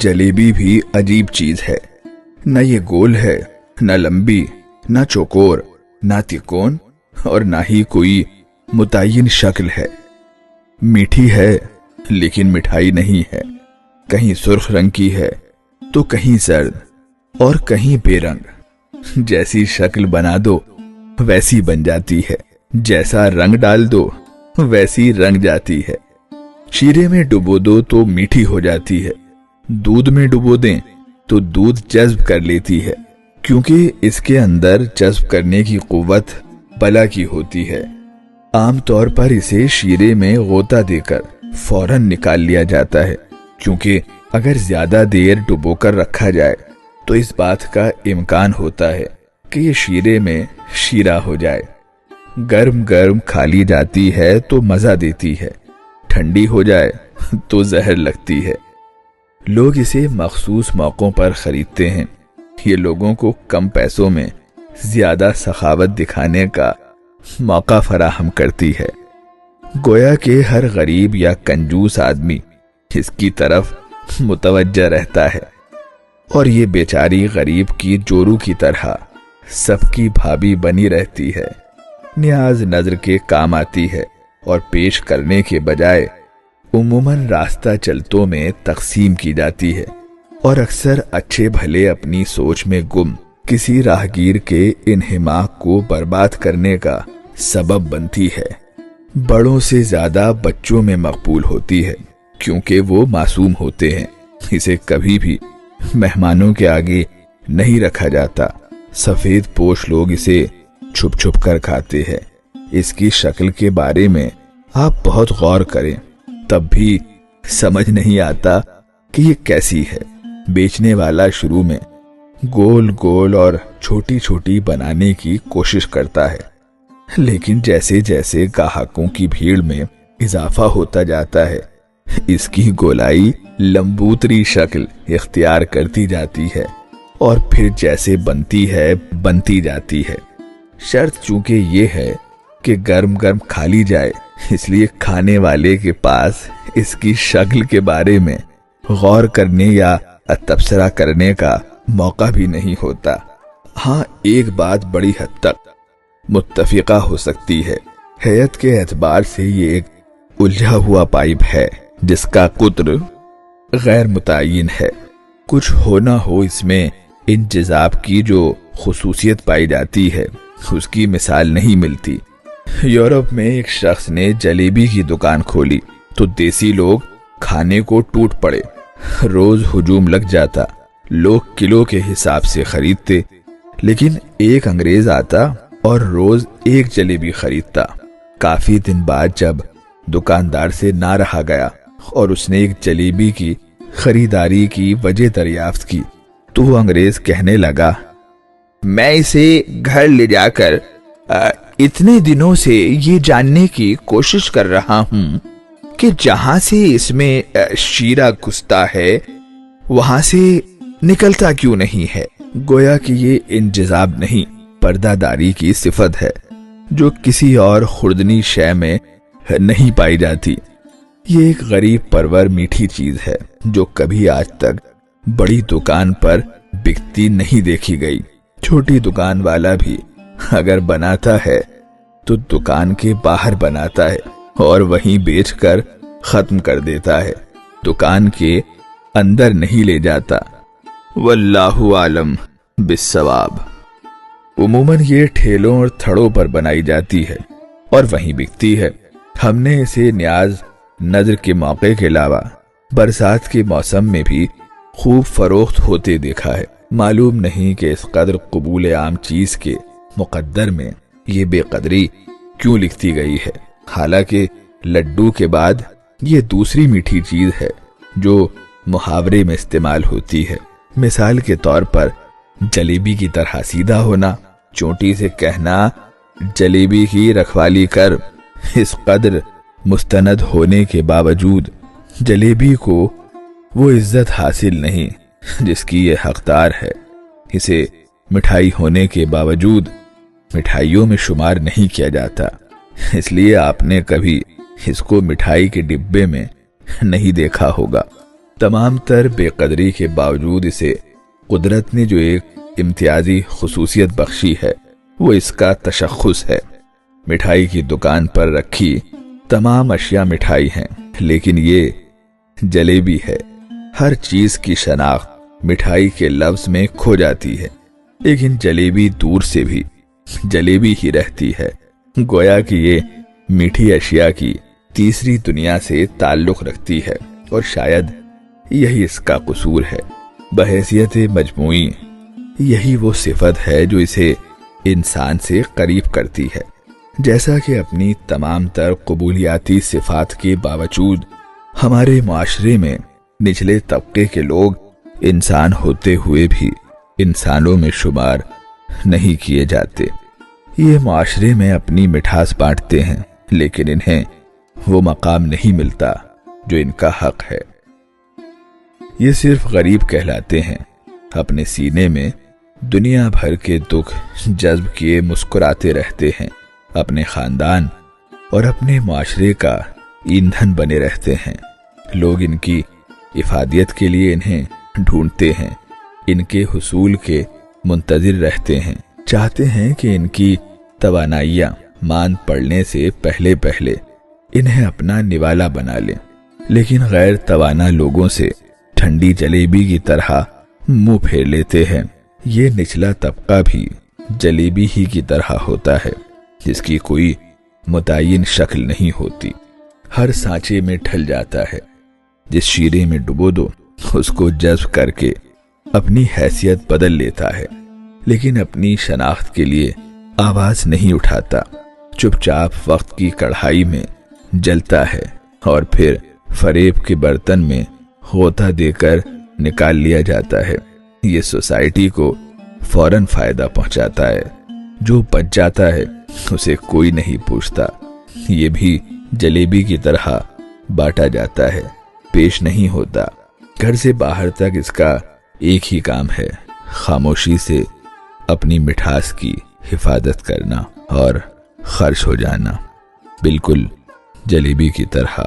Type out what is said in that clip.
जलेबी भी अजीब चीज है। न ये गोल है, न लंबी, न चौकोर, न तिकोन, और ना ही कोई मुतय्यन शक्ल है। मीठी है लेकिन मिठाई नहीं है। कहीं सुर्ख रंग की है तो कहीं जर्द और कहीं बेरंग। जैसी शक्ल बना दो वैसी बन जाती है, जैसा रंग डाल दो वैसी रंग जाती है। शीरे में डुबो दो तो मीठी हो जाती है, दूध में डुबो दें तो दूध जज्ब कर लेती है, क्योंकि इसके अंदर जज्ब करने की कुव्वत बला की होती है। आमतौर पर इसे शीरे में गोता देकर फौरन निकाल लिया जाता है, क्योंकि अगर ज्यादा देर डुबोकर रखा जाए तो इस बात का इम्कान होता है कि ये शीरे में शीरा हो जाए। गर्म गर्म खा ली जाती है तो मजा देती है, ठंडी हो जाए तो जहर लगती है। लोग इसे मखसूस मौकों पर खरीदते हैं। ये लोगों को कम पैसों में ज्यादा सखावत दिखाने का मौका फराहम करती है। गोया के हर गरीब या कंजूस आदमी इसकी तरफ मुतवज्जा रहता है, और ये बेचारी गरीब की जोरू की तरह सबकी भाभी बनी रहती है। न्याज नजर के काम आती है और पेश करने के बजाय उमूमन रास्ता चलतों में तकसीम की जाती है, और अक्सर अच्छे भले अपनी सोच में गुम किसी राहगीर के इन्हिमाक को बर्बाद करने का सबब बनती है। बड़ों से ज्यादा बच्चों में मकबूल होती है, क्योंकि वो मासूम होते हैं। इसे कभी भी मेहमानों के आगे नहीं रखा जाता। सफेद पोश लोग इसे छुप छुप कर खाते हैं। इसकी शक्ल के बारे में आप बहुत गौर करें, तब भी समझ नहीं आता कि ये कैसी है। बेचने वाला शुरू में गोल गोल और छोटी छोटी बनाने की कोशिश करता है, लेकिन जैसे जैसे ग्राहकों की भीड़ में इजाफा होता जाता है, इसकी गोलाई लंबूतरी शक्ल इख्तियार करती जाती है, और फिर जैसे बनती है बनती जाती है। शर्त चूंकि ये है कि गर्म गर्म खा ली जाए, इसलिए खाने वाले के पास इसकी शक्ल के बारे में गौर करने या तबसरा करने का मौका भी नहीं होता। हाँ, एक बात बड़ी हद तक मुत्तफिका हो सकती है। हैयत के एतबार से ये एक उलझा हुआ पाइप है जिसका कुत्र गैर मुतय्यन है। कुछ हो ना हो इसमें इंजज़ाब की जो खुसूसियत पाई जाती है, उसकी मिसाल नहीं मिलती। यूरोप में एक शख्स ने जलेबी की दुकान खोली तो देसी लोग खाने को टूट पड़े। रोज हुजूम लग जाता, लोग किलो के हिसाब से खरीदते, लेकिन एक अंग्रेज आता और रोज एक जलेबी खरीदता। काफी दिन बाद जब दुकानदार से ना रहा गया और उसने एक जलेबी की खरीदारी की वजह दरियाफ्त की, तो वो अंग्रेज कहने लगा, मैं इसे घर ले जाकर इतने दिनों से ये जानने की कोशिश कर रहा हूं कि जहां से इसमें शीरा घुसता है वहां से निकलता क्यों नहीं है। गोया कि ये इंजज़ाब नहीं, पर्दादारी की सिफत है जो किसी और खुर्दनी शय में नहीं पाई जाती। ये एक गरीब परवर मीठी चीज है जो कभी आज तक बड़ी दुकान पर बिकती नहीं देखी गई। छोटी दुकान वाला भी अगर बनाता है तो दुकान के बाहर बनाता है और वहीं बेचकर खत्म कर देता है, दुकान के अंदर नहीं ले जाता। वल्लाहु आलम बिस्सवाब। उमूमन ये ठेलों और थड़ों पर बनाई जाती है और वहीं बिकती है। हमने इसे न्याज नजर के मौके के अलावा बरसात के मौसम में भी खूब फरोख्त होते देखा है। मालूम नहीं कि इस कदर कबूल आम चीज के मुकद्दर में ये बेकदरी क्यों लिखती गई है। हालांकि लड्डू के बाद ये दूसरी मीठी चीज है जो मुहावरे में इस्तेमाल होती है। मिसाल के तौर पर जलेबी की तरह सीधा होना, चोटी से कहना जलेबी की रखवाली कर। इस कदर मुस्तनद होने के बावजूद जलेबी को वो इज्जत हासिल नहीं जिसकी ये हकदार है। इसे मिठाई होने के बावजूद मिठाइयों में शुमार नहीं किया जाता, इसलिए आपने कभी इसको मिठाई के डिब्बे में नहीं देखा होगा। तमाम तर बेकदरी के बावजूद इसे कुदरत ने जो एक इम्तियाजी खुसूसियत बख्शी है वो इसका तशख्खुस है। मिठाई की दुकान पर रखी तमाम अशिया मिठाई हैं, लेकिन ये जलेबी है। हर चीज की शनाख्त मिठाई के लफ्ज में खो जाती है, लेकिन जलेबी दूर से भी जलेबी ही रहती है। गोया कि ये मीठी अशिया की तीसरी दुनिया से ताल्लुक रखती है और शायद यही इसका कसूर है। बहैसियत मजमूई यही वो सिफत है जो इसे इंसान से करीब करती है। जैसा कि अपनी तमाम तर कबूलियाती सिफात के बावजूद हमारे माशरे में निचले तबके के लोग इंसान होते हुए भी इंसानों में शुमार नहीं किए जाते। ये माशरे में अपनी मिठास बांटते हैं, लेकिन इन्हें वो मकाम नहीं मिलता जो इनका हक है। ये सिर्फ गरीब कहलाते हैं, अपने सीने में दुनिया भर के दुख जज्ब किए मुस्कुराते रहते हैं, अपने खानदान और अपने माशरे का ईंधन बने रहते हैं। लोग इनकी इफादियत के लिए इन्हें ढूंढते हैं, इनके हुसूल के मुंतजिर रहते हैं, चाहते हैं कि इनकी तवानाइयां मान पड़ने से पहले पहले इन्हें अपना निवाला बना लें। लेकिन गैर तवाना लोगों से ठंडी जलेबी की तरह मुंह फेर लेते हैं। ये निचला तबका भी जलेबी ही की तरह होता है, जिसकी कोई मुतय्यन शक्ल नहीं होती, हर सांचे में ढल जाता है। जिस शीरे में डुबो दो उसको जज्ब करके अपनी हैसियत बदल लेता है, लेकिन अपनी शनाख्त के लिए आवाज नहीं उठाता। चुपचाप वक्त की कढ़ाई में जलता है और फिर फरेब के बर्तन में होता देकर निकाल लिया जाता है। ये सोसाइटी को फौरन फायदा पहुंचाता है। जो बच जाता है उसे कोई नहीं पूछता। ये भी जलेबी की तरह बांटा जाता है, पेश नहीं होता। घर से बाहर तक इसका एक ही काम है, खामोशी से अपनी मिठास की हिफाजत करना और खर्च हो जाना, बिल्कुल जलेबी की तरह।